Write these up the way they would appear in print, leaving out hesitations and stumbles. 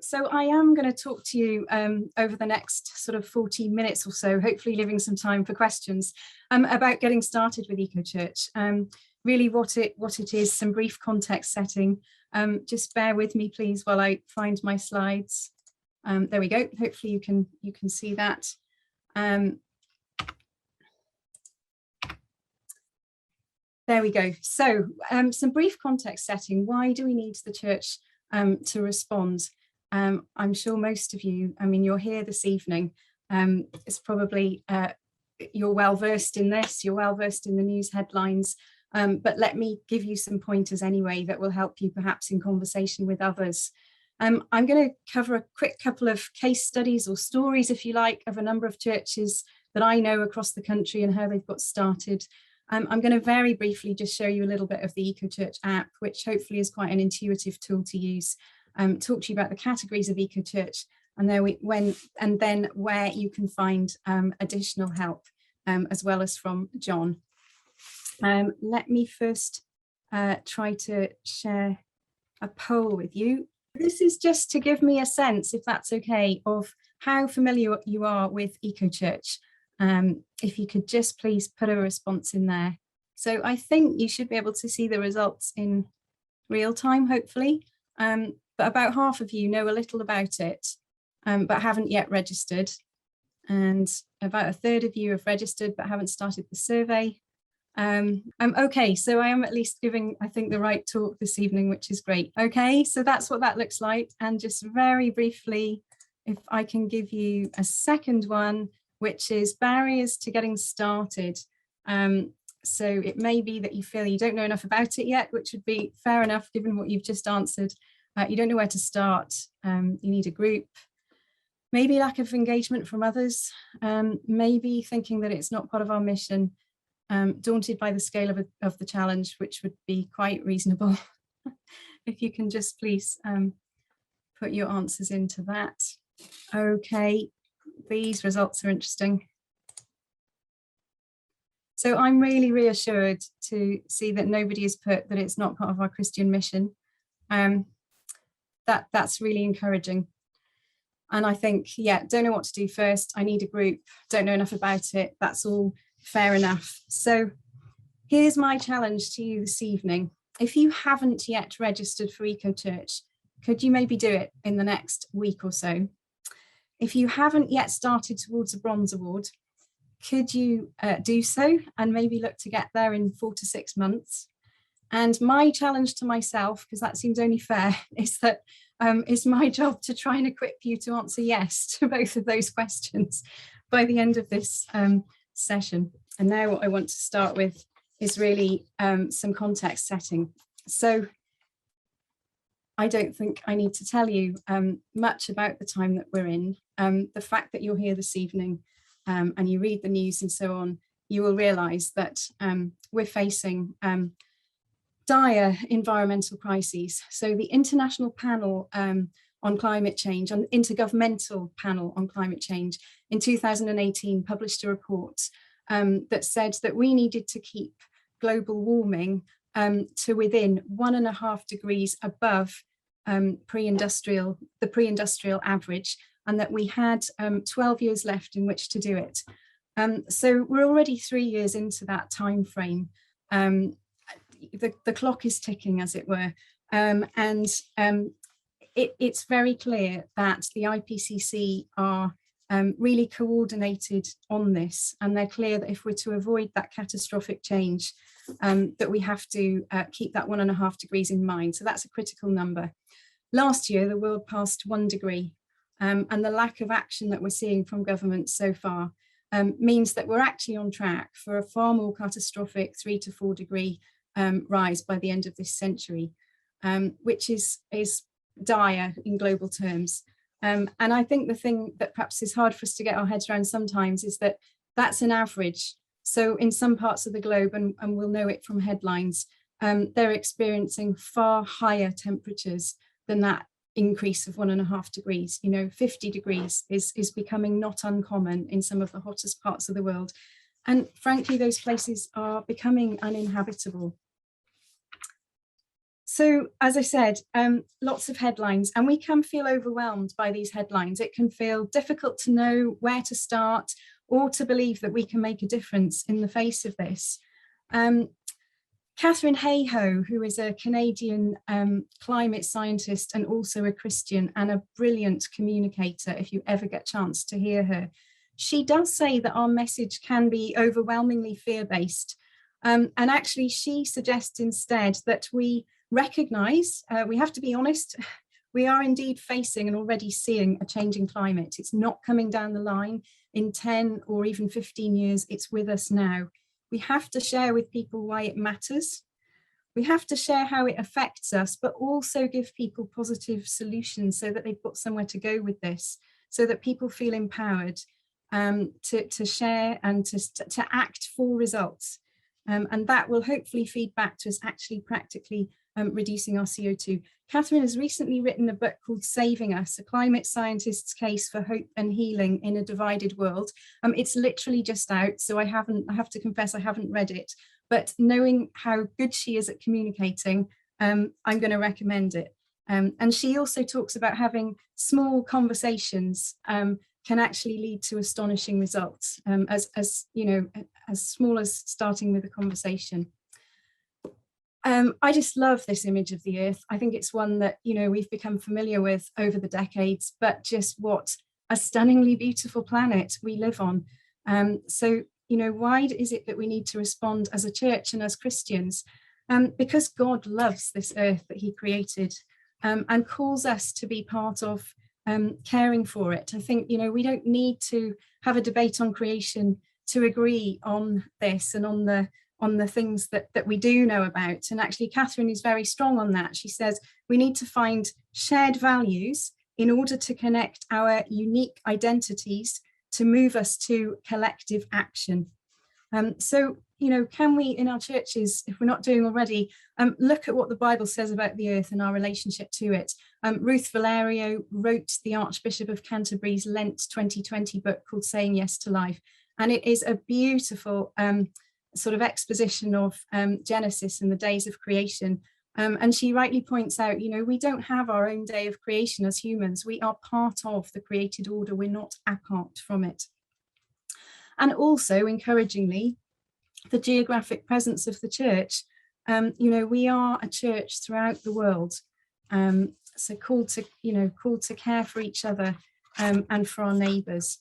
So I am going to talk to you over the next sort of 40 minutes or so, hopefully leaving some time for questions about getting started with EcoChurch. Really what it is, some brief context setting. Just bear with me, please, while I find my slides. There we go. Hopefully you can see that. There we go. So some brief context setting. Why do we need the church to respond? I'm sure most of you, I mean, you're here this evening. It's probably, you're well versed in this, you're well versed in the news headlines, but let me give you some pointers anyway that will help you perhaps in conversation with others. I'm going to cover a quick couple of case studies or stories, if you like, of a number of churches that I know across the country and how they've got started. I'm going to very briefly just show you a little bit of the EcoChurch app, which hopefully is quite an intuitive tool to use. Talk to you about the categories of EcoChurch and then where you can find additional help, as well as from John. Let me first try to share a poll with you. This is just to give me a sense, if that's okay, of how familiar you are with EcoChurch. If you could just please put a response in there. So I think you should be able to see the results in real time, hopefully. But about half of you know a little about it, but haven't yet registered. And about a third of you have registered, but haven't started the survey. Okay, so I am at least giving, I think, the right talk this evening, which is great. Okay, so that's what that looks like. And just very briefly, if I can give you a second one, which is barriers to getting started. So it may be that you feel you don't know enough about it yet, which would be fair enough given what you've just answered. You don't know where to start, you need a group, maybe lack of engagement from others, maybe thinking that it's not part of our mission, daunted by the scale of the challenge, which would be quite reasonable. If you can just please put your answers into that. Okay, these results are interesting. So I'm really reassured to see that nobody has put that it's not part of our Christian mission. That's really encouraging. And I think, yeah, don't know what to do first. I need a group, don't know enough about it. That's all fair enough. So here's my challenge to you this evening. If you haven't yet registered for EcoChurch, could you maybe do it in the next week or so? If you haven't yet started towards a Bronze Award, could you do so and maybe look to get there in 4 to 6 months? And my challenge to myself, because that seems only fair, is that it's my job to try and equip you to answer yes to both of those questions by the end of this session. And now what I want to start with is really some context setting. So I don't think I need to tell you much about the time that we're in. The fact that you're here this evening and you read the news and so on, you will realise that we're facing dire environmental crises. So the International Panel on Climate Change, an Intergovernmental Panel on Climate Change in 2018 published a report that said that we needed to keep global warming to within 1.5 degrees above the pre-industrial average, and that we had 12 years left in which to do it. So we're already 3 years into that time frame. The clock is ticking, as it were, it's very clear that the IPCC are really coordinated on this, and they're clear that if we're to avoid that catastrophic change, that we have to keep that 1.5 degrees in mind. So that's a critical number. Last year, the world passed 1 degree, and the lack of action that we're seeing from governments so far means that we're actually on track for a far more catastrophic 3 to 4 degree rise by the end of this century, which is dire in global terms. And I think the thing that perhaps is hard for us to get our heads around sometimes is that that's an average. So in some parts of the globe, and we'll know it from headlines, they're experiencing far higher temperatures than that increase of 1.5 degrees. 50 degrees is becoming not uncommon in some of the hottest parts of the world. And frankly, those places are becoming uninhabitable. So, as I said, lots of headlines, and we can feel overwhelmed by these headlines. It can feel difficult to know where to start or to believe that we can make a difference in the face of this. Catherine Hayhoe, who is a Canadian climate scientist and also a Christian and a brilliant communicator, if you ever get a chance to hear her, she does say that our message can be overwhelmingly fear-based. And actually, she suggests instead that we recognise, we have to be honest, we are indeed facing and already seeing a changing climate. It's not coming down the line in 10 or even 15 years, it's with us now. We have to share with people why it matters. We have to share how it affects us, but also give people positive solutions so that they've got somewhere to go with this, so that people feel empowered to share and to act for results. And that will hopefully feed back to us actually practically reducing our CO2. Catherine has recently written a book called Saving Us, a climate scientist's case for hope and healing in a divided world. It's literally just out, so I have to confess I haven't read it, but knowing how good she is at communicating, I'm going to recommend it. And she also talks about having small conversations can actually lead to astonishing results, as you know, as small as starting with a conversation. I just love this image of the Earth. I think it's one that, you know, we've become familiar with over the decades, but just what a stunningly beautiful planet we live on. So, you know, why is it that we need to respond as a church and as Christians? Because God loves this earth that he created and calls us to be part of caring for it. I think, you know, we don't need to have a debate on creation to agree on this and on the things that we do know about. And actually, Catherine is very strong on that. She says we need to find shared values in order to connect our unique identities to move us to collective action. So, you know, can we in our churches, if we're not doing already, look at what the Bible says about the earth and our relationship to it. Ruth Valerio wrote the Archbishop of Canterbury's Lent 2020 book called Saying Yes to Life. And it is a beautiful sort of exposition of Genesis and the days of creation. And she rightly points out, you know, we don't have our own day of creation as humans. We are part of the created order. We're not apart from it. And also, encouragingly, the geographic presence of the church. You know, we are a church throughout the world. So called to care for each other and for our neighbours.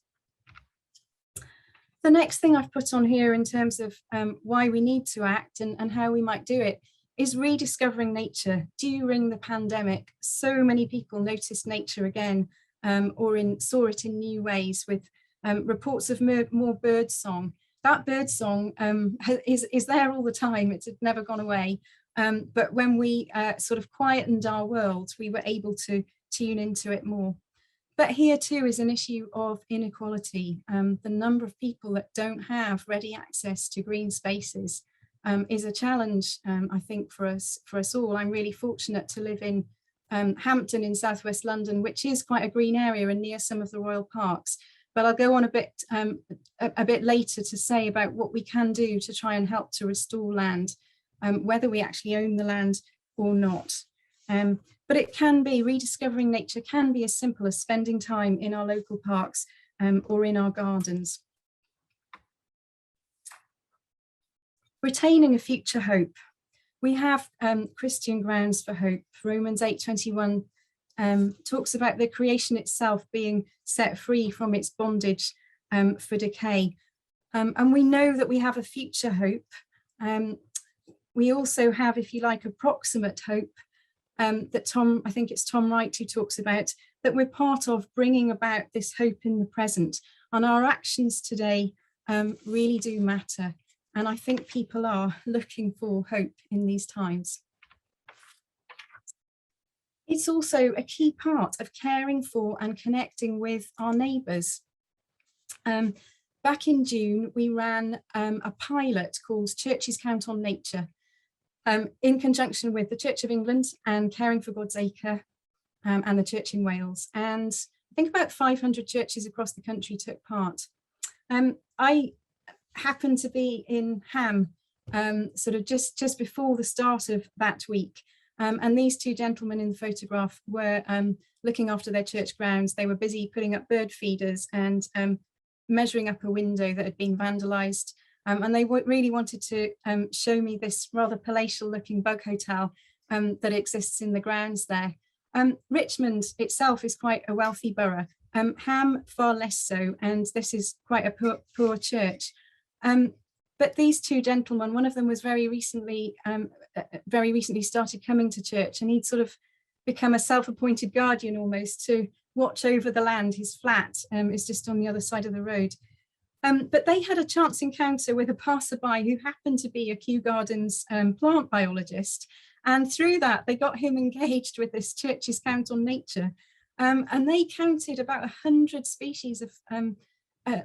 The next thing I've put on here in terms of why we need to act and how we might do it is rediscovering nature. During the pandemic, so many people noticed nature again or saw it in new ways with reports of more bird song. That bird song is there all the time. It's never gone away. But when we sort of quietened our world, we were able to tune into it more. But here too is an issue of inequality. The number of people that don't have ready access to green spaces is a challenge, I think, for us all. I'm really fortunate to live in Hampton in southwest London, which is quite a green area and near some of the royal parks. But I'll go on a bit later to say about what we can do to try and help to restore land, whether we actually own the land or not. But it can be, rediscovering nature can be as simple as spending time in our local parks or in our gardens. Retaining a future hope. We have Christian grounds for hope. Romans 8:21 talks about the creation itself being set free from its bondage for decay. And we know that we have a future hope. We also have, if you like, a proximate hope that I think it's Tom Wright who talks about, that we're part of bringing about this hope in the present. And our actions today really do matter. And I think people are looking for hope in these times. It's also a key part of caring for and connecting with our neighbours. Back in June, we ran a pilot called Churches Count on Nature in conjunction with the Church of England and Caring for God's Acre and the Church in Wales. And I think about 500 churches across the country took part. I happened to be in Ham sort of just before the start of that week. And these two gentlemen in the photograph were looking after their church grounds. They were busy putting up bird feeders and measuring up a window that had been vandalised. And they really wanted to show me this rather palatial looking bug hotel that exists in the grounds there. Richmond itself is quite a wealthy borough, Ham far less so, and this is quite a poor church. But these two gentlemen, one of them was very recently started coming to church, and he'd sort of become a self-appointed guardian almost to watch over the land. His flat is just on the other side of the road. But they had a chance encounter with a passerby who happened to be a Kew Gardens plant biologist. And through that, they got him engaged with this church's count on nature. And they counted about 100 species of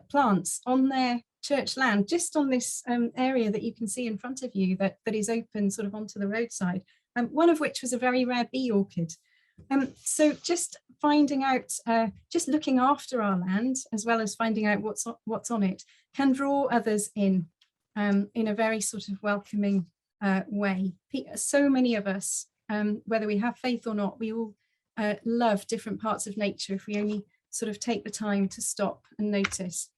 plants on their church land, just on this area that you can see in front of you that is open sort of onto the roadside, one of which was a very rare bee orchid. So just finding out, just looking after our land, as well as finding out what's on it, can draw others in a very sort of welcoming way. So many of us, whether we have faith or not, we all love different parts of nature if we only sort of take the time to stop and notice.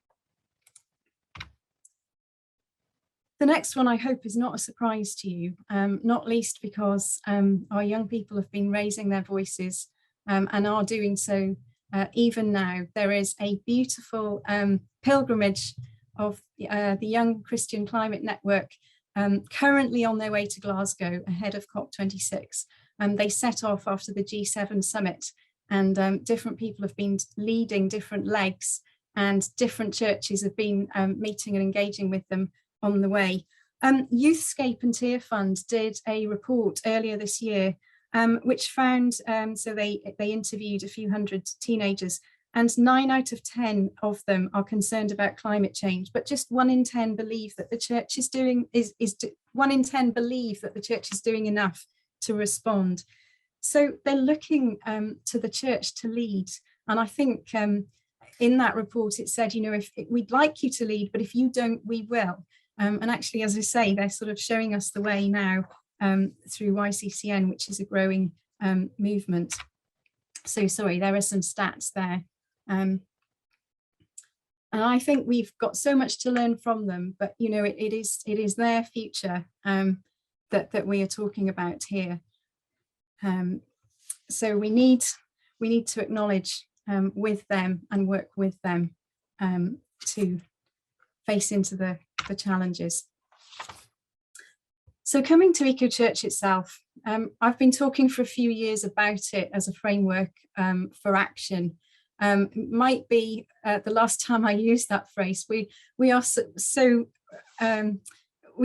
The next one, I hope, is not a surprise to you, not least because our young people have been raising their voices and are doing so even now. There is a beautiful pilgrimage of the Young Christian Climate Network currently on their way to Glasgow ahead of COP26. They set off after the G7 summit, and different people have been leading different legs, and different churches have been meeting and engaging with them on the way. Youthscape and Tear Fund did a report earlier this year, which found, so they interviewed a few hundred teenagers, and 9 out of 10 of them are concerned about climate change, but just 1 in 10 believe that the church is doing, 1 in 10 believe that the church is doing enough to respond. So they're looking to the church to lead. And I think in that report, it said, you know, if we'd like you to lead, but if you don't, we will. And actually, as I say, they're sort of showing us the way now through YCCN, which is a growing movement. So sorry, there are some stats there. And I think we've got so much to learn from them, but you know, it is their future that we are talking about here. So we need to acknowledge with them and work with them to face into the challenges. So coming to Eco Church itself, I've been talking for a few years about it as a framework for action. Might be the last time I used that phrase. We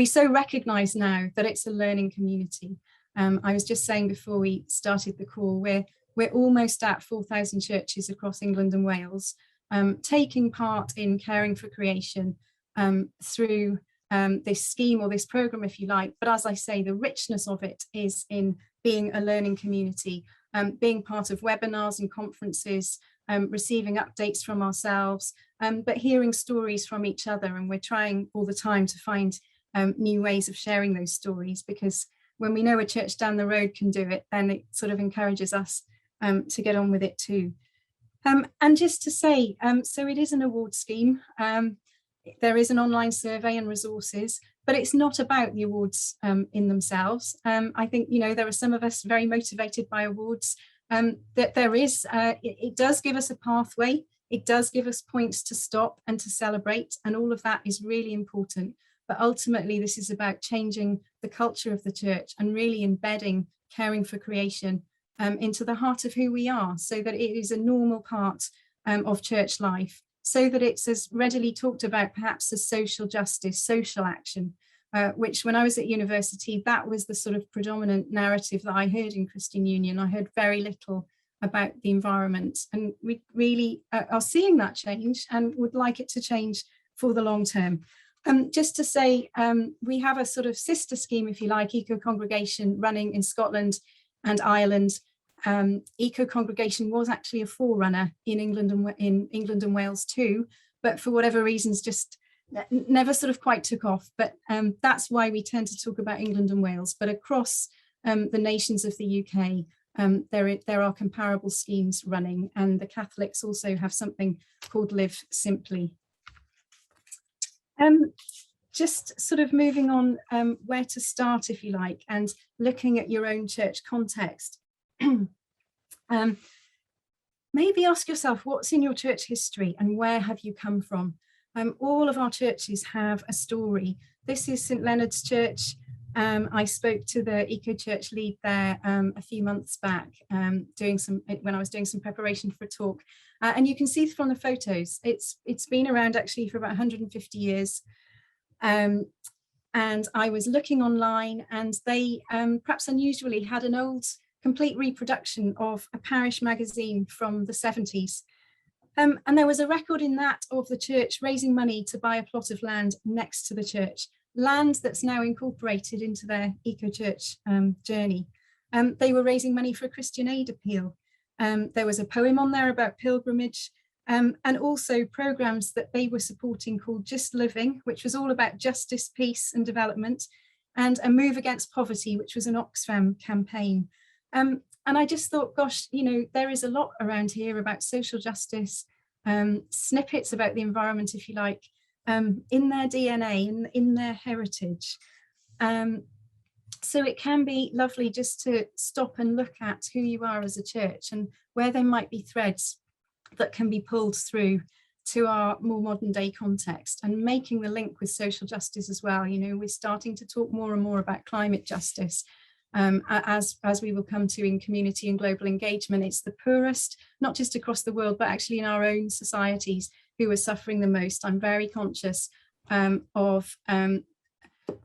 so recognise now that it's a learning community. I was just saying before we started the call, we're almost at 4,000 churches across England and Wales, taking part in caring for creation through this scheme or this programme, if you like. But as I say, the richness of it is in being a learning community, being part of webinars and conferences, receiving updates from ourselves, but hearing stories from each other. And we're trying all the time to find new ways of sharing those stories, because when we know a church down the road can do it, then it sort of encourages us to get on with it too. And just to say, so it is an award scheme. There is an online survey and resources, but it's not about the awards in themselves. I think, you know, there are some of us very motivated by awards. That there is, it does give us a pathway. It does give us points to stop and to celebrate, and all of that is really important. But ultimately, this is about changing the culture of the church and really embedding caring for creation into the heart of who we are, so that it is a normal part of church life, so that it's as readily talked about perhaps as social justice, social action, which when I was at university, that was the sort of predominant narrative that I heard in Christian Union. I heard very little about the environment, and we really are seeing that change and would like it to change for the long term. Just to say, we have a sort of sister scheme, if you like, Eco Congregation, running in Scotland and Ireland. Eco Congregation was actually a forerunner in England and Wales too, but for whatever reasons just never sort of quite took off. But that's why we tend to talk about England and Wales. But across the nations of the UK, there are comparable schemes running, and the Catholics also have something called Live Simply. Just sort of moving on, where to start, if you like, and looking at your own church context. Maybe ask yourself, what's in your church history and where have you come from? All of our churches have a story. This is St Leonard's Church. I spoke to the Eco Church lead there a few months back, when I was doing some preparation for a talk. And you can see from the photos, it's been around actually for about 150 years. And I was looking online, and they, perhaps unusually, had an old complete reproduction of a parish magazine from the 70s. And there was a record in that of the church raising money to buy a plot of land next to the church, land that's now incorporated into their eco-church journey. They were raising money for a Christian aid appeal. There was a poem on there about pilgrimage, and also programs that they were supporting called Just Living, which was all about justice, peace and development, and a Move Against Poverty, which was an Oxfam campaign. And I just thought, gosh, you know, there is a lot around here about social justice, snippets about the environment, if you like, in their DNA, in their heritage. So it can be lovely just to stop and look at who you are as a church and where there might be threads that can be pulled through to our more modern day context, and making the link with social justice as well. You know, we're starting to talk more and more about climate justice, as we will come to in community and global engagement. It's the poorest, not just across the world, but actually in our own societies, who are suffering the most. I'm very conscious of the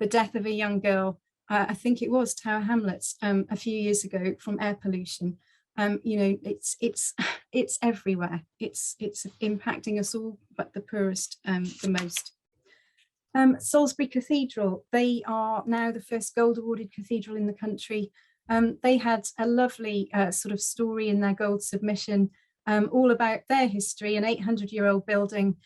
death of a young girl, I think it was Tower Hamlets, a few years ago, from air pollution. You know, it's everywhere. It's impacting us all, but the poorest the most. Salisbury Cathedral, they are now the first gold awarded cathedral in the country. They had a lovely sort of story in their gold submission, all about their history, an 800-year-old building.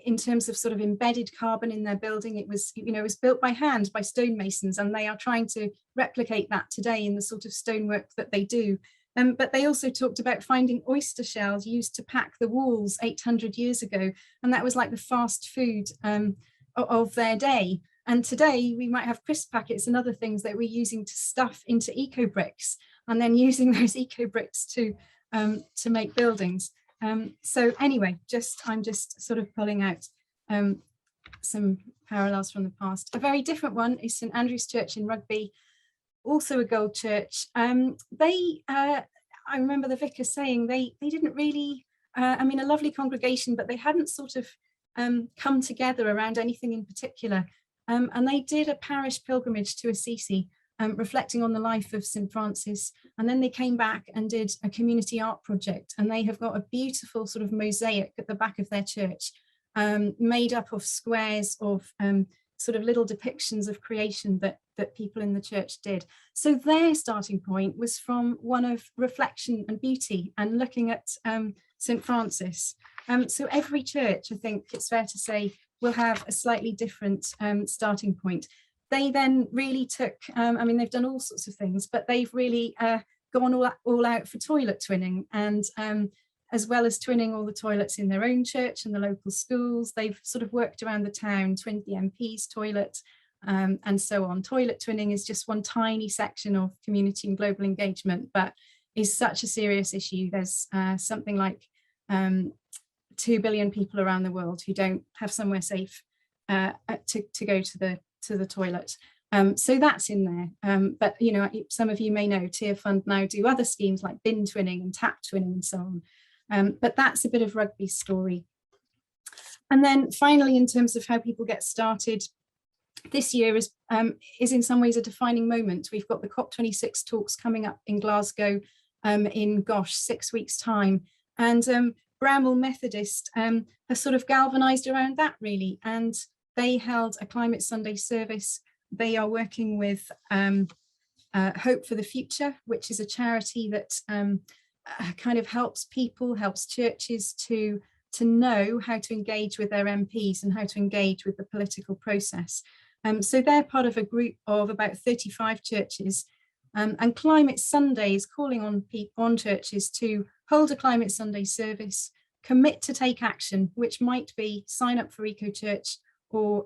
In terms of sort of embedded carbon in their building, it was, you know, it was built by hand by stonemasons, and they are trying to replicate that today in the sort of stonework that they do. But they also talked about finding oyster shells used to pack the walls 800 years ago, and that was like the fast food of their day. And today we might have crisp packets and other things that we're using to stuff into eco bricks, and then using those eco bricks to make buildings. So anyway, I'm just sort of pulling out some parallels from the past. A very different one is St Andrew's Church in Rugby, also a gold church. I remember the vicar saying they didn't really, I mean, a lovely congregation, but they hadn't sort of come together around anything in particular. And they did a parish pilgrimage to Assisi, reflecting on the life of St Francis. And then they came back and did a community art project. And they have got a beautiful sort of mosaic at the back of their church, made up of squares of sort of little depictions of creation that people in the church did. So their starting point was from one of reflection and beauty and looking at St Francis. So every church, I think it's fair to say, will have a slightly different starting point. They then really took, I mean, they've done all sorts of things, but they've really gone all out for toilet twinning, and as well as twinning all the toilets in their own church and the local schools, they've sort of worked around the town, twinned the MP's toilet, and so on. Toilet twinning is just one tiny section of community and global engagement, but is such a serious issue. There's something like 2 billion people around the world who don't have somewhere safe to go to the toilet. So that's in there. But you know, some of you may know Tier Fund now do other schemes like bin twinning and tap twinning and so on. But that's a bit of Rugby's story. And then finally, in terms of how people get started, this year is in some ways a defining moment. We've got the COP26 talks coming up in Glasgow in 6 weeks' time. And Bramwell Methodist have sort of galvanised around that, really. And they held a Climate Sunday service. They are working with Hope for the Future, which is a charity that kind of helps people, helps churches to know how to engage with their MPs and how to engage with the political process. So they're part of a group of about 35 churches. And Climate Sunday is calling on churches to hold a Climate Sunday service, commit to take action, which might be sign up for Eco Church or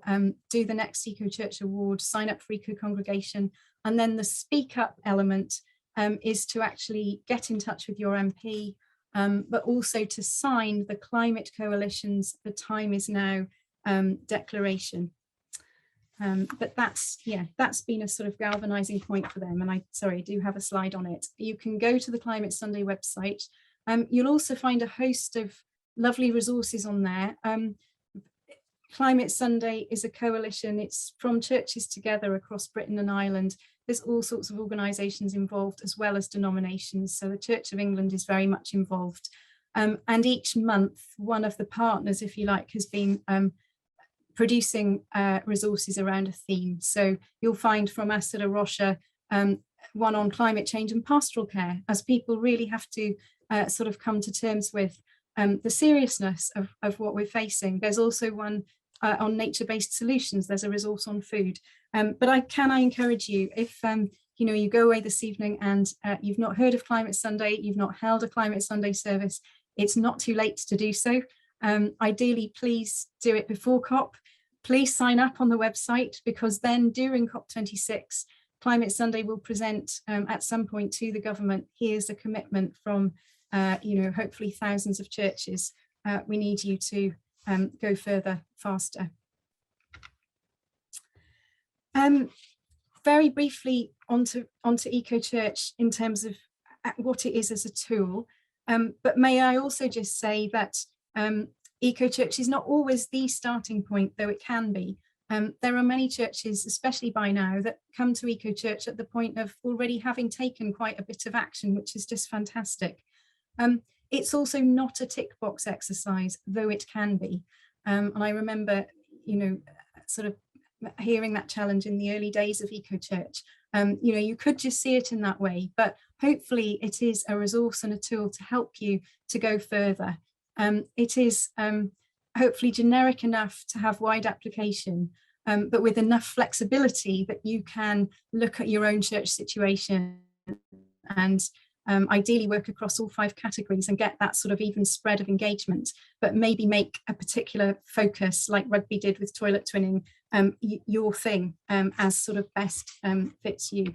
do the next Eco Church Award, sign up for Eco Congregation. And then the speak up element is to actually get in touch with your MP, but also to sign the Climate Coalition's The Time Is Now declaration. But that's been a sort of galvanizing point for them. And I do have a slide on it. You can go to the Climate Sunday website. You'll also find a host of lovely resources on there. Climate Sunday is a coalition. It's from churches together across Britain and Ireland. There's all sorts of organisations involved as well as denominations. So the Church of England is very much involved. And each month, one of the partners, if you like, has been producing resources around a theme. So you'll find from us at Rocha one on climate change and pastoral care, as people really have to sort of come to terms with the seriousness of what we're facing. There's also one on nature-based solutions. There's a resource on food. But I encourage you, if you go away this evening and you've not heard of Climate Sunday, you've not held a Climate Sunday service, it's not too late to do so. Ideally, please do it before COP. Please sign up on the website, because then during COP26, Climate Sunday will present at some point to the government, here's a commitment from, hopefully thousands of churches. We need you to go further, faster. Very briefly onto Eco Church in terms of what it is as a tool. But may I also just say that Eco Church is not always the starting point, though it can be. There are many churches, especially by now, that come to Eco Church at the point of already having taken quite a bit of action, which is just fantastic. It's also not a tick box exercise, though it can be. And I remember, sort of hearing that challenge in the early days of Eco Church. You could just see it in that way, but hopefully it is a resource and a tool to help you to go further. It is hopefully generic enough to have wide application, but with enough flexibility that you can look at your own church situation and ideally work across all 5 categories and get that sort of even spread of engagement, but maybe make a particular focus, like Rugby did with toilet twinning, your thing as sort of best fits you.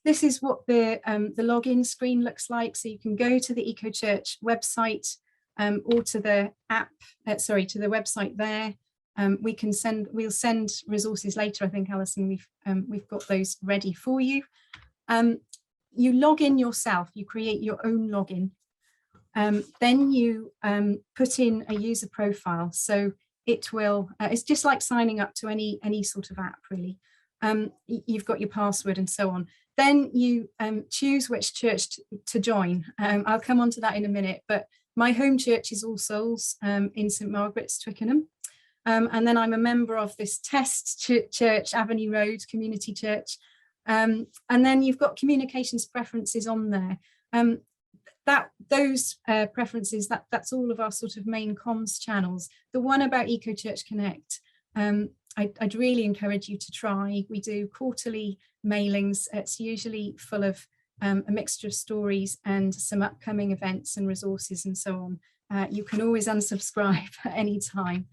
This is what the login screen looks like. So you can go to the Eco Church website or to the app, to the website there. We'll send resources later. I think, Alison, we've got those ready for you. You log in yourself, you create your own login. Then you put in a user profile. So it will, it's just like signing up to any sort of app, really. You've got your password and so on. Then you choose which church to join. I'll come on to that in a minute, but my home church is All Souls in St Margaret's, Twickenham. And then I'm a member of this test church, Avenue Road Community Church. And then you've got communications preferences on there. Those preferences, that's all of our sort of main comms channels. The one about Eco Church Connect, I'd really encourage you to try. We do quarterly mailings. It's usually full of a mixture of stories and some upcoming events and resources and so on. You can always unsubscribe at any time.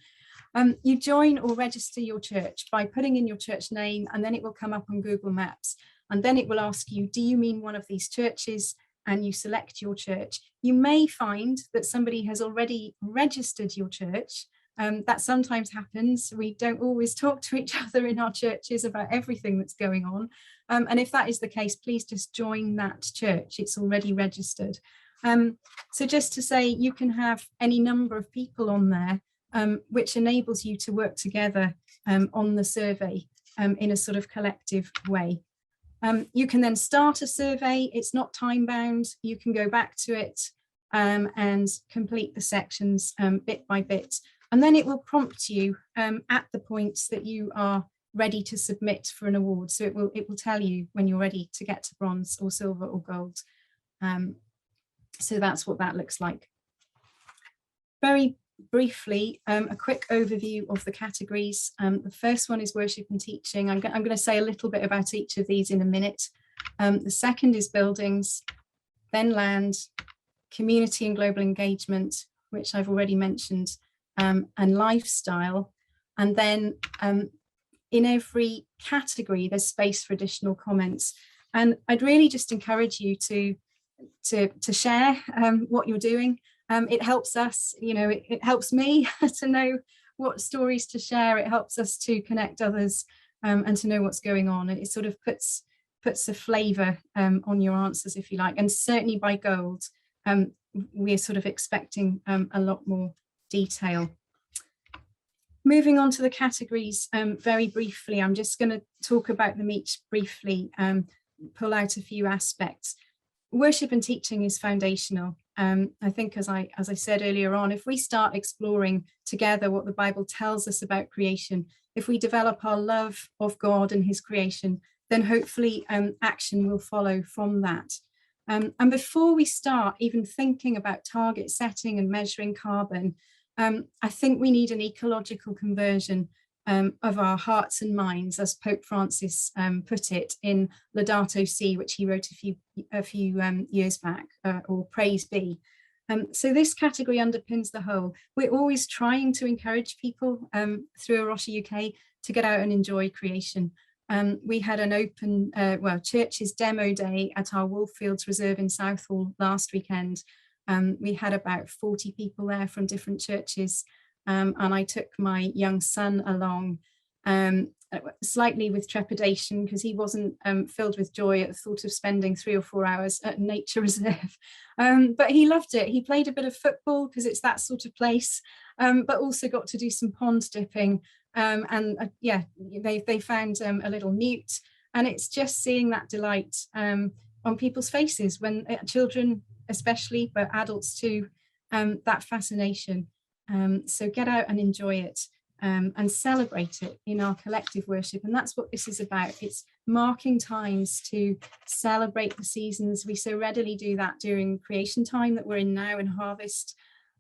You join or register your church by putting in your church name, and then it will come up on Google Maps. And then it will ask you, do you mean one of these churches? And you select your church. You may find that somebody has already registered your church. That sometimes happens. We don't always talk to each other in our churches about everything that's going on. And if that is the case, please just join that church. It's already registered. So just to say, you can have any number of people on there, which enables you to work together on the survey in a sort of collective way. You can then start a survey. It's not time bound. You can go back to it and complete the sections bit by bit. And then it will prompt you at the points that you are ready to submit for an award. So it will tell you when you're ready to get to bronze or silver or gold. So that's what that looks like. Very briefly, a quick overview of the categories. The first one is worship and teaching. I'm going to say a little bit about each of these in a minute. The second is buildings, then land, community and global engagement, which I've already mentioned, and lifestyle. And then in every category, there's space for additional comments. And I'd really just encourage you to share what you're doing. It helps us, it helps me to know what stories to share. It helps us to connect others and to know what's going on. And it sort of puts a flavour on your answers, if you like. And certainly by gold, we're sort of expecting a lot more detail. Moving on to the categories very briefly, I'm just going to talk about them each briefly, pull out a few aspects. Worship and teaching is foundational. I think, as I said earlier on, if we start exploring together what the Bible tells us about creation, if we develop our love of God and his creation, then hopefully action will follow from that. And before we start even thinking about target setting and measuring carbon, I think we need an ecological conversion of our hearts and minds, as Pope Francis put it in Laudato Si, which he wrote a few years back, or Praise Be. So this category underpins the whole. We're always trying to encourage people through Rocha UK to get out and enjoy creation. We had an open, churches demo day at our Wolffields Reserve in Southall last weekend. We had about 40 people there from different churches, and I took my young son along, slightly with trepidation, because he wasn't filled with joy at the thought of spending 3 or 4 hours at a nature reserve. But he loved it. He played a bit of football because it's that sort of place, but also got to do some pond dipping. They found a little newt, and it's just seeing that delight on people's faces, when children especially, but adults too, that fascination. So get out and enjoy it, and celebrate it in our collective worship. And that's what this is about. It's marking times to celebrate the seasons. We so readily do that during creation time that we're in now, and harvest,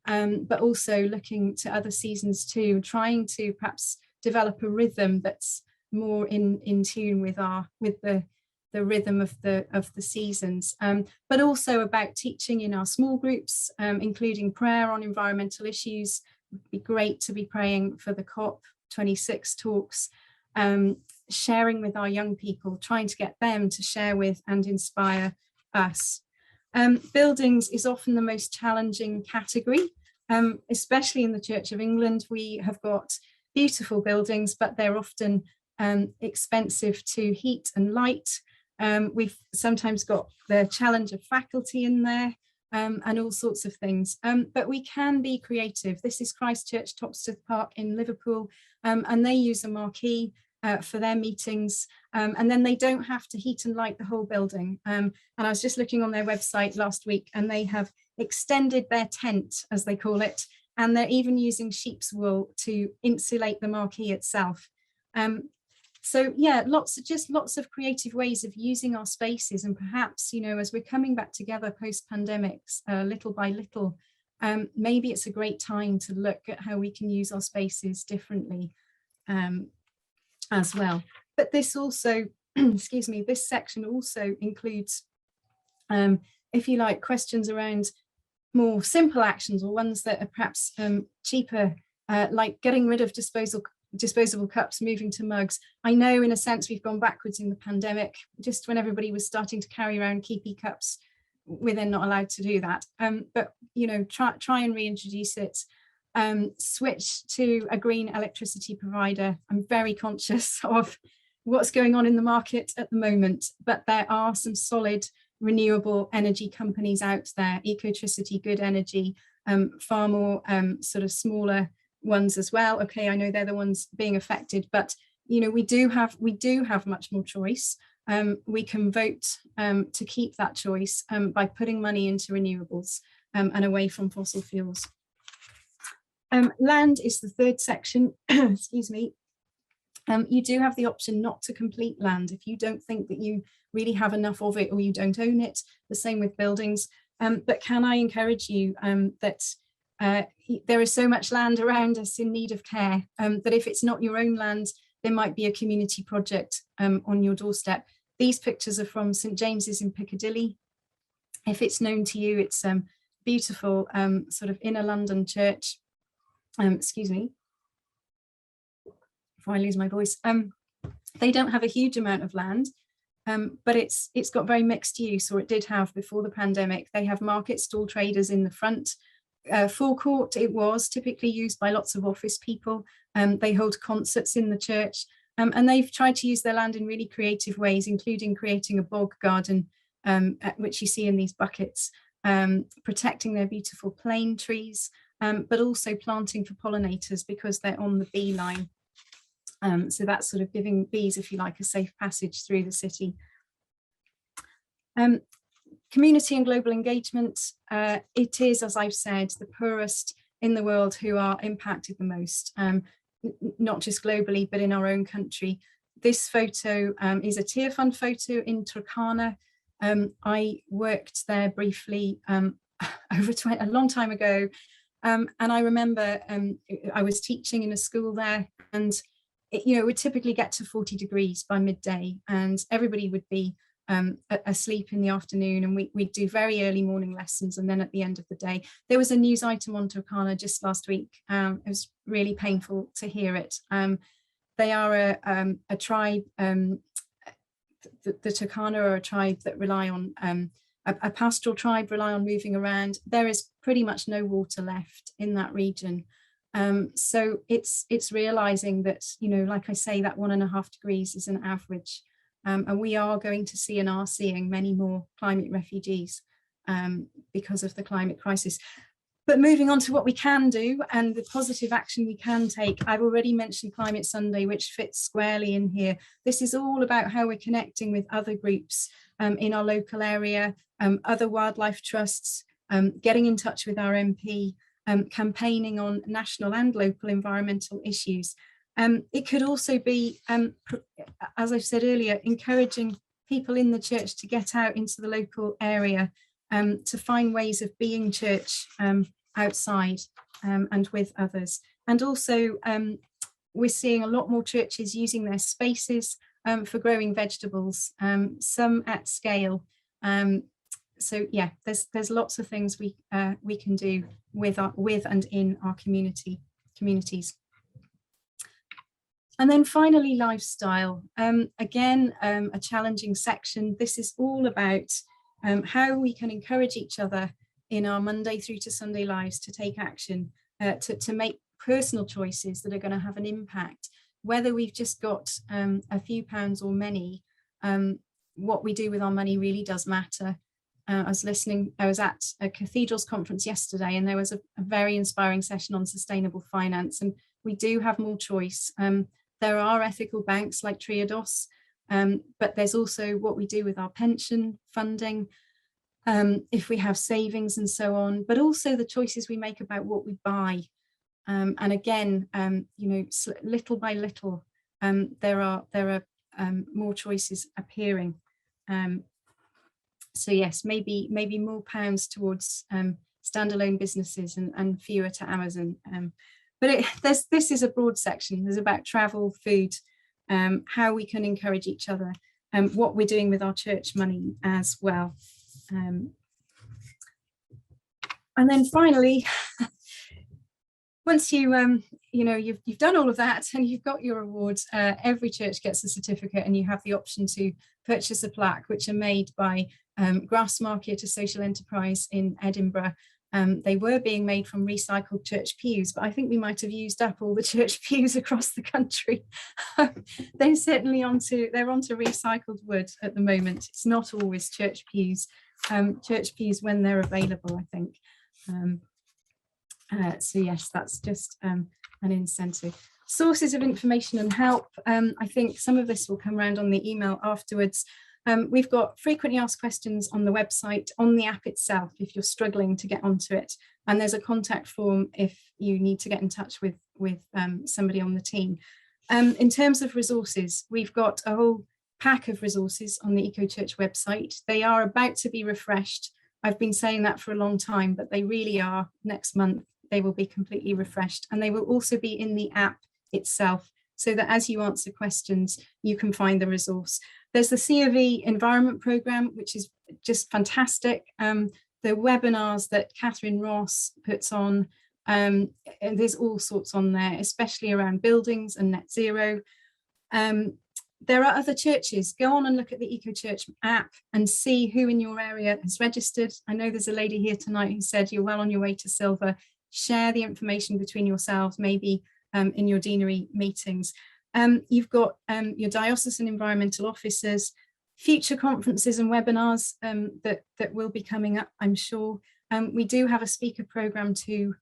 but also looking to other seasons too, trying to perhaps develop a rhythm that's more in tune with the rhythm of the seasons, but also about teaching in our small groups, including prayer on environmental issues. It would be great to be praying for the COP26 talks, sharing with our young people, trying to get them to share with and inspire us. Buildings is often the most challenging category, especially in the Church of England. We have got beautiful buildings, but they're often expensive to heat and light. We've sometimes got the challenge of faculty in there, and all sorts of things. But we can be creative. This is Christ Church Topsteth Park in Liverpool, and they use a marquee for their meetings, and then they don't have to heat and light the whole building. And I was just looking on their website last week, and they have extended their tent, as they call it, and they're even using sheep's wool to insulate the marquee itself. So yeah, lots of creative ways of using our spaces, and perhaps, as we're coming back together post-pandemics, little by little, maybe it's a great time to look at how we can use our spaces differently as well. But this also, excuse me, this section also includes, if you like, questions around more simple actions, or ones that are perhaps cheaper, like getting rid of disposable cups, moving to mugs. I know in a sense we've gone backwards in the pandemic. Just when everybody was starting to carry around keepy cups, we're then not allowed to do that. But try and reintroduce it. Switch to a green electricity provider. I'm very conscious of what's going on in the market at the moment, but there are some solid renewable energy companies out there, Ecotricity, Good Energy, far more sort of smaller ones as well. Okay, I know they're the ones being affected, but we do have much more choice. We can vote to keep that choice by putting money into renewables and away from fossil fuels. Land is the third section. Excuse me. You do have the option not to complete land if you don't think that you really have enough of it, or you don't own it. The same with buildings. But can I encourage you that there is so much land around us in need of care that if it's not your own land, there might be a community project on your doorstep. These pictures are from St James's in Piccadilly. If it's known to you, it's beautiful sort of inner London church. Excuse me, before I lose my voice. They don't have a huge amount of land, but it's got very mixed use, or it did have before the pandemic. They have market stall traders in the front. Forecourt, it was typically used by lots of office people. They hold concerts in the church, and they've tried to use their land in really creative ways, including creating a bog garden, which you see in these buckets, protecting their beautiful plane trees, but also planting for pollinators because they're on the bee line. So that's sort of giving bees, if you like, a safe passage through the city. Community and global engagement, it is, as I've said, the poorest in the world who are impacted the most, not just globally, but in our own country. This photo is a Tear Fund photo in Turkana. I worked there briefly a long time ago. And I remember I was teaching in a school there, and it would typically get to 40 degrees by midday, and everybody would be asleep in the afternoon, and we'd do very early morning lessons, and then at the end of the day there was a news item on Turkana just last week. It was really painful to hear it. They are a tribe, the Turkana are a tribe that rely on a pastoral tribe, rely on moving around. There is pretty much no water left in that region. So it's realizing that, like I say, that 1.5 degrees is an average. And we are going to see and are seeing many more climate refugees because of the climate crisis. But moving on to what we can do and the positive action we can take, I've already mentioned Climate Sunday, which fits squarely in here. This is all about how we're connecting with other groups in our local area, other wildlife trusts, getting in touch with our MP, campaigning on national and local environmental issues. It could also be, as I've said earlier, encouraging people in the church to get out into the local area, to find ways of being church outside and with others. And also, we're seeing a lot more churches using their spaces for growing vegetables, some at scale. So yeah, there's lots of things we can do with and in our communities. And then finally, lifestyle. Again, a challenging section. This is all about how we can encourage each other in our Monday through to Sunday lives to take action, to make personal choices that are going to have an impact. Whether we've just got a few pounds or many, what we do with our money really does matter. I was at a cathedrals conference yesterday, and there was a very inspiring session on sustainable finance, and we do have more choice. There are ethical banks like Triodos, but there's also what we do with our pension funding, if we have savings and so on, but also the choices we make about what we buy. And again, little by little, there are more choices appearing. So yes, maybe more pounds towards standalone businesses and fewer to Amazon. But this is a broad section. There's about travel, food, how we can encourage each other, and what we're doing with our church money as well. And then finally, once you've done all of that and you've got your awards, every church gets a certificate, and you have the option to purchase a plaque, which are made by Grassmarket, a social enterprise in Edinburgh. They were being made from recycled church pews, but I think we might have used up all the church pews across the country. They're certainly onto recycled wood at the moment. It's not always church pews when they're available, I think. So yes, that's just an incentive. Sources of information and help. I think some of this will come around on the email afterwards. We've got frequently asked questions on the website, on the app itself, if you're struggling to get onto it. And there's a contact form if you need to get in touch with somebody on the team. In terms of resources, we've got a whole pack of resources on the Eco Church website. They are about to be refreshed. I've been saying that for a long time, but they really are next month. they will be completely refreshed, and they will also be in the app itself, so that as you answer questions, you can find the resource. There's the C of E environment program, which is just fantastic. The webinars that Catherine Ross puts on, and there's all sorts on there, especially around buildings and net zero. There are other churches. Go on and look at the EcoChurch app and see who in your area has registered. I know there's a lady here tonight who said you're well on your way to silver. Share the information between yourselves, maybe in your deanery meetings. You've got your diocesan environmental officers, future conferences and webinars that will be coming up, I'm sure. We do have a speaker program too.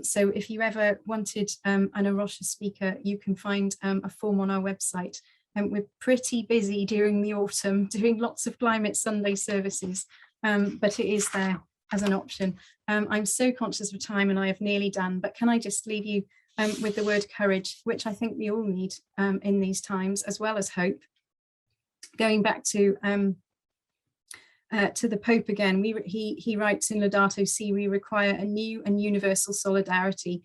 So if you ever wanted an Rocha speaker, you can find a form on our website. And we're pretty busy during the autumn doing lots of Climate Sunday services, but it is there as an option. I'm so conscious of time and I have nearly done, but can I just leave you with the word courage, which I think we all need in these times, as well as hope. Going back to the Pope again, he writes in Laudato Si, we require a new and universal solidarity.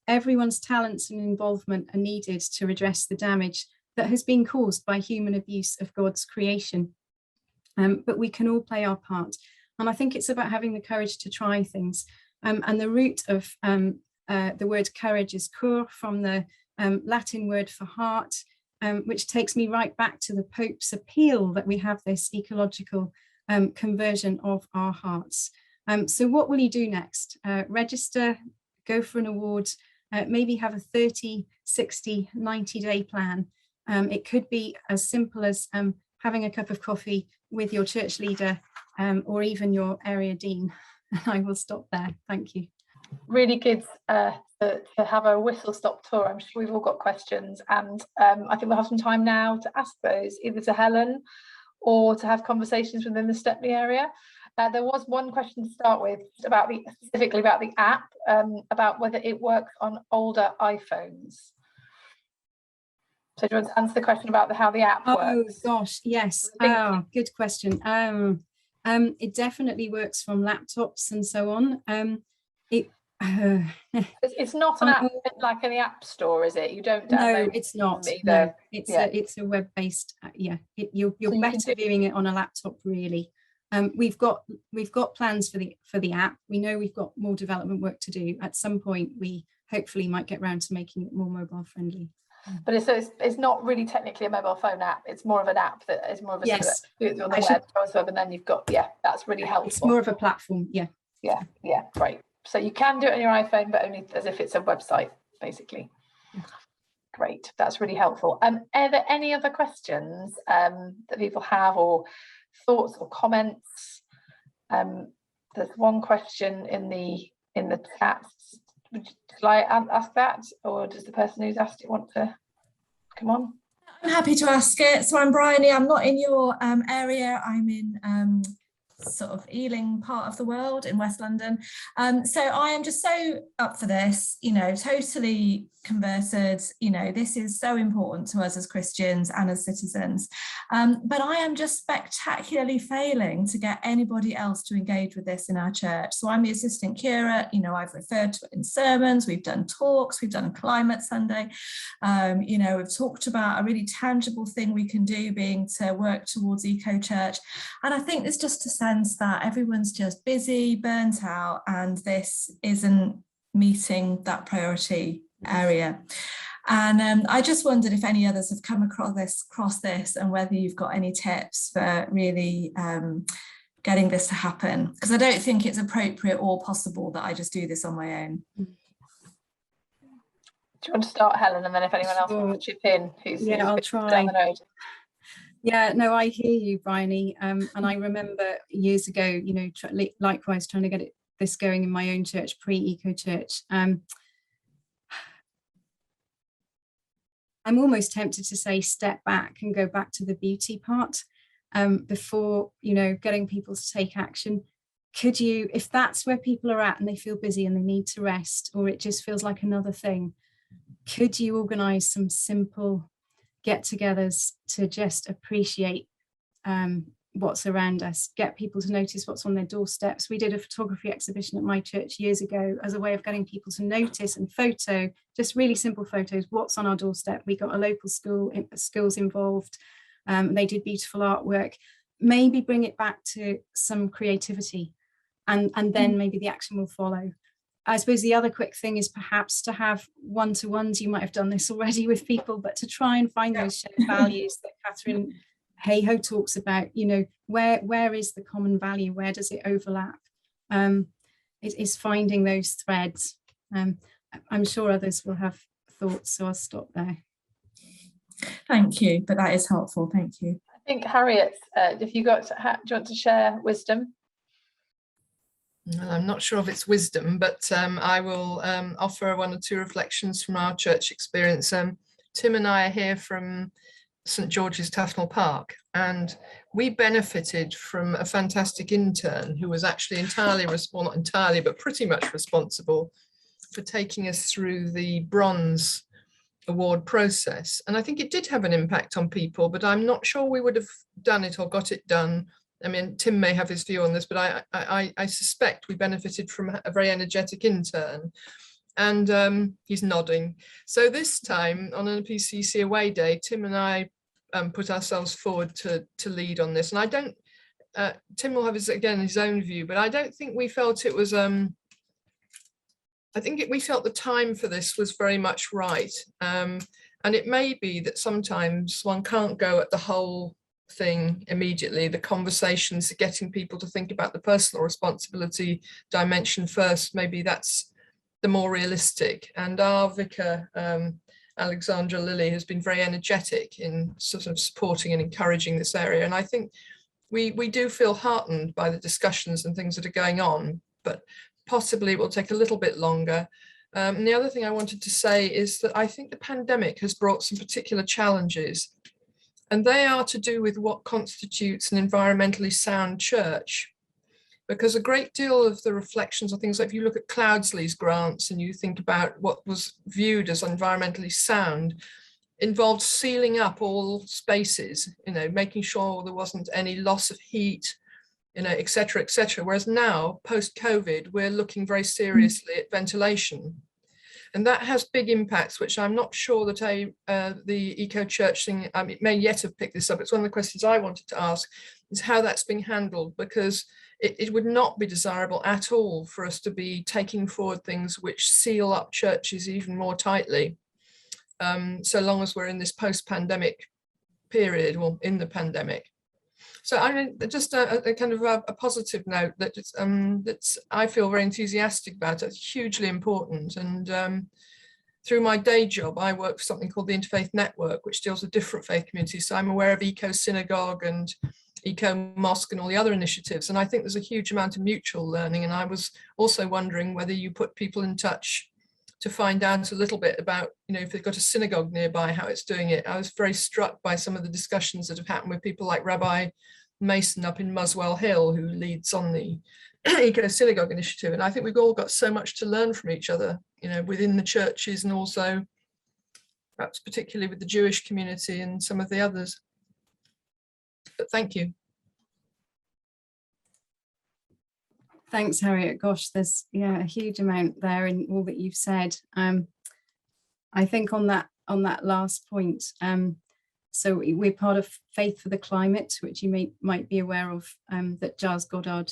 Everyone's talents and involvement are needed to redress the damage that has been caused by human abuse of God's creation. But we can all play our part. And I think it's about having the courage to try things. And the root of the word courage is cur, from the Latin word for heart, which takes me right back to the Pope's appeal that we have this ecological conversion of our hearts. So what will you do next? Register, go for an award, maybe have a 30, 60, 90-day plan. It could be as simple as having a cup of coffee with your church leader or even your area dean. I will stop there. Thank you. Really good to have a whistle-stop tour. I'm sure we've all got questions, and I think we'll have some time now to ask those, either to Helen or to have conversations within the Stepney area. There was one question to start with about specifically about the app, about whether it works on older iPhones. So do you want to answer the question about how the app works? Oh gosh, yes. Oh, good question. It definitely works from laptops and so on. It's not an app like in the App Store, is it? You don't download. No, it's not. No, it's a web-based. You're so better viewing it on a laptop, really. We've got plans for the app. We know we've got more development work to do. At some point, we hopefully might get around to making it more mobile friendly. But it's not really technically a mobile phone app. It's more of an app that is more of a on the web, and then you've got that's really helpful. It's more of a platform. Yeah, great. So you can do it on your iPhone, but only as if it's a website, basically. Great, that's really helpful. Are there any other questions that people have, or thoughts or comments? There's one question in the chat. Shall I ask that, or does the person who's asked it want to come on? I'm happy to ask it. So I'm Bryony. I'm not in your area. I'm in sort of Ealing part of the world in West London. So I am just so up for this, totally converted. This is so important to us as Christians and as citizens. But I am just spectacularly failing to get anybody else to engage with this in our church. So I'm the assistant curate, I've referred to it in sermons, we've done talks, we've done a Climate Sunday. We've talked about a really tangible thing we can do being to work towards EcoChurch. And I think there's just a sense that everyone's just busy, burnt out, and this isn't meeting that priority area. And I just wondered if any others have come across this and whether you've got any tips for really getting this to happen, because I don't think it's appropriate or possible that I just do this on my own. Do you want to start, Helen, and then if anyone else wants to chip in, I'll try. Down the road. Yeah, no, I hear you, Bryony. And I remember years ago, likewise trying to get this going in my own church, pre-EcoChurch. I'm almost tempted to say step back and go back to the beauty part before, getting people to take action. Could you, if that's where people are at and they feel busy and they need to rest, or it just feels like another thing, could you organise some simple get-togethers to just appreciate what's around us, get people to notice what's on their doorsteps. We did a photography exhibition at my church years ago as a way of getting people to notice and photo, just really simple photos, what's on our doorstep. We got a local schools involved. They did beautiful artwork. Maybe bring it back to some creativity, and then maybe the action will follow. I suppose the other quick thing is perhaps to have one-to-ones. You might have done this already with people, but to try and find those shared values that Catherine Hayhoe talks about. You know, where is the common value? Where does it overlap? It's finding those threads. I'm sure others will have thoughts, so I'll stop there. Thank you, but that is helpful. Thank you. I think Harriet, if you got, do you want to share wisdom? Well, I'm not sure if it's wisdom, but I will offer one or two reflections from our church experience. Tim and I are here from St George's Tufnell Park, and we benefited from a fantastic intern who was actually entirely, well, not entirely, but pretty much responsible for taking us through the bronze award process. And I think it did have an impact on people, but I'm not sure we would have done it or got it done. I mean, Tim may have his view on this, but I suspect we benefited from a very energetic intern. And he's nodding. So this time on an PCC away day, Tim and I put ourselves forward to lead on this. And I don't, Tim will have his own view, but I don't think we felt it was, I think we felt the time for this was very much right. And it may be that sometimes one can't go at the whole thing immediately. The conversations, getting people to think about the personal responsibility dimension first, maybe that's the more realistic. And our vicar, Alexandra Lilly, has been very energetic in sort of supporting and encouraging this area. And I think we do feel heartened by the discussions and things that are going on, but possibly it will take a little bit longer. And the other thing I wanted to say is that I think the pandemic has brought some particular challenges, and they are to do with what constitutes an environmentally sound church. Because a great deal of the reflections on things like, if you look at Cloudsley's grants and you think about what was viewed as environmentally sound, involved sealing up all spaces, you know, making sure there wasn't any loss of heat, you know, et cetera, et cetera. Whereas now, post-COVID, we're looking very seriously at ventilation. And that has big impacts, which I'm not sure that the eco-church thing, it may yet have picked this up. It's one of the questions I wanted to ask, is how that's being handled, because it would not be desirable at all for us to be taking forward things which seal up churches even more tightly, so long as we're in this post-pandemic period, or in the pandemic. So I mean, just a kind of a positive note that that's I feel very enthusiastic about. It's hugely important. And through my day job, I work for something called the Interfaith Network, which deals with different faith communities. So I'm aware of Eco Synagogue and Eco Mosque and all the other initiatives. And I think there's a huge amount of mutual learning. And I was also wondering whether you put people in touch to find out a little bit about, you know, if they've got a synagogue nearby, how it's doing it. I was very struck by some of the discussions that have happened with people like Rabbi Mason up in Muswell Hill, who leads on the Eco Synagogue initiative. And I think we've all got so much to learn from each other, you know, within the churches, and also perhaps particularly with the Jewish community and some of the others. But thank you. Thanks, Harriet. Gosh, there's a huge amount there in all that you've said. I think on that last point, so we're part of Faith for the Climate, which you might be aware of, that Giles Goddard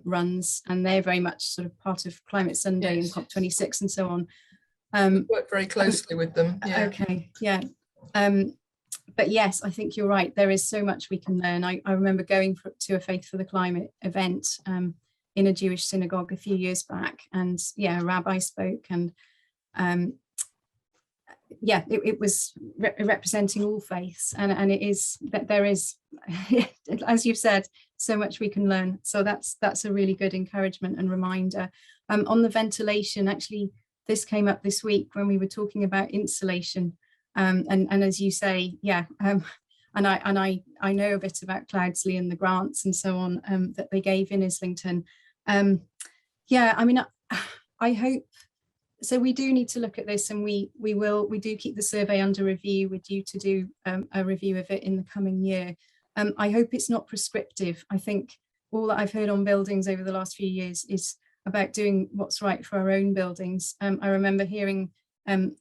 runs, and they're very much sort of part of Climate Sunday, yes, and COP26 and so on. We work very closely with them. Yeah. Okay, yeah. But yes, I think you're right. There is so much we can learn. I remember going to a Faith for the Climate event in a Jewish synagogue a few years back, and a rabbi spoke, and it was representing all faiths, and it is that there is, as you've said, so much we can learn. So that's a really good encouragement and reminder. On the ventilation, actually, this came up this week when we were talking about insulation, and as you say, and I know a bit about Cloudsley and the grants and so on that they gave in Islington. I mean, I hope. So we do need to look at this, and we do keep the survey under review. We're due to do a review of it in the coming year. I hope it's not prescriptive. I think all that I've heard on buildings over the last few years is about doing what's right for our own buildings. I remember hearing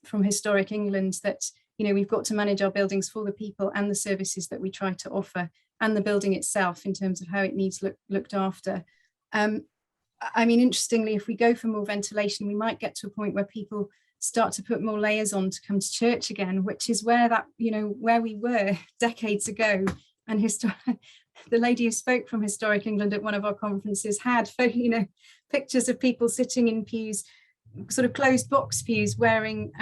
from Historic England that, you know, we've got to manage our buildings for the people and the services that we try to offer, and the building itself in terms of how it needs looked after. I mean, interestingly, if we go for more ventilation, we might get to a point where people start to put more layers on to come to church again, which is where that, you know, where we were decades ago. And the lady who spoke from Historic England at one of our conferences had, you know, pictures of people sitting in pews, sort of closed box pews, wearing,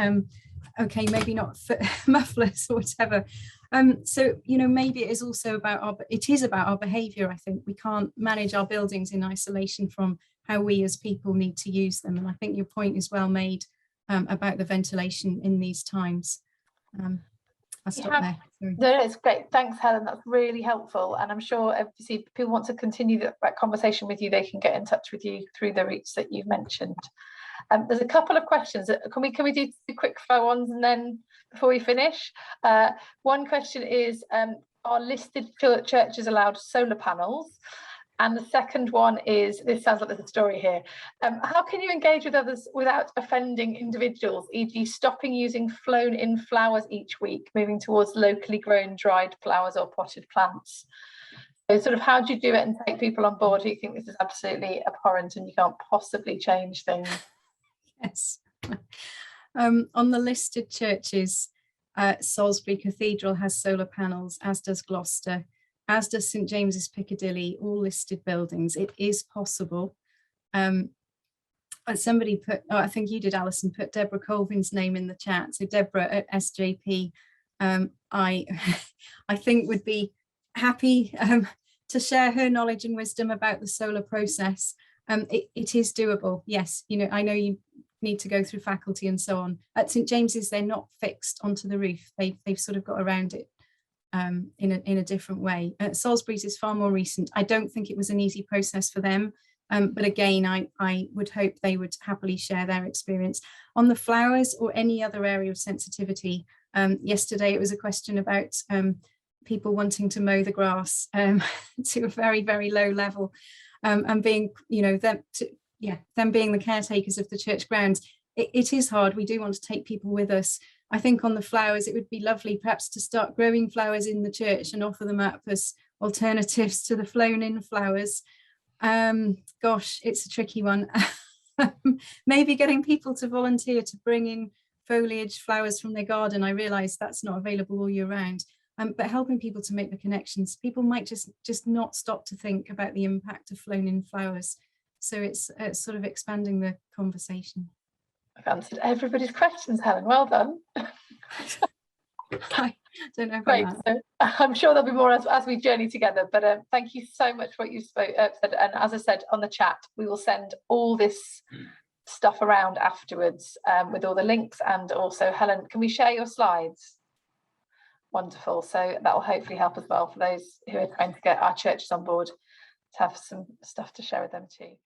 okay, maybe not mufflers or whatever. So, you know, maybe it is also about our behaviour. I think we can't manage our buildings in isolation from how we as people need to use them. And I think your point is well made about the ventilation in these times. I'll stop there. Sorry. No, it's great. Thanks, Helen. That's really helpful. And I'm sure if people want to continue that conversation with you, they can get in touch with you through the routes that you've mentioned. There's a couple of questions. Can we do 2 quick fire ones and then before we finish? One question is, are listed churches allowed solar panels? And the second one is, this sounds like there's a story here. How can you engage with others without offending individuals, e.g. stopping using flown in flowers each week, moving towards locally grown dried flowers or potted plants? So sort of how do you do it and take people on board who think this is absolutely abhorrent and you can't possibly change things? Yes. On the listed churches, Salisbury Cathedral has solar panels, as does Gloucester, as does St James's Piccadilly, all listed buildings. It is possible. Somebody put, I think you did, Alison, put Deborah Colvin's name in the chat. So Deborah at SJP, I think would be happy to share her knowledge and wisdom about the solar process. It is doable, yes. You know, I know you need to go through faculty and so on. At St James's, they're not fixed onto the roof. They've sort of got around it in a different way. Salisbury's is far more recent. I don't think it was an easy process for them, but again, I would hope they would happily share their experience. On the flowers or any other area of sensitivity, yesterday it was a question about people wanting to mow the grass to a very, very low level, and being, you know, them being the caretakers of the church grounds. It is hard. We do want to take people with us. I think on the flowers, it would be lovely perhaps to start growing flowers in the church and offer them up as alternatives to the flown in flowers. Gosh, it's a tricky one. Maybe getting people to volunteer to bring in foliage, flowers from their garden. I realise that's not available all year round, but helping people to make the connections. People might just not stop to think about the impact of flown in flowers. So it's sort of expanding the conversation. I've answered everybody's questions, Helen. Well done. I don't know about Great. that. So I'm sure there'll be more as we journey together. But thank you so much for what you said. And as I said on the chat, we will send all this stuff around afterwards with all the links. And also, Helen, can we share your slides? Wonderful. So that will hopefully help as well for those who are trying to get our churches on board to have some stuff to share with them too.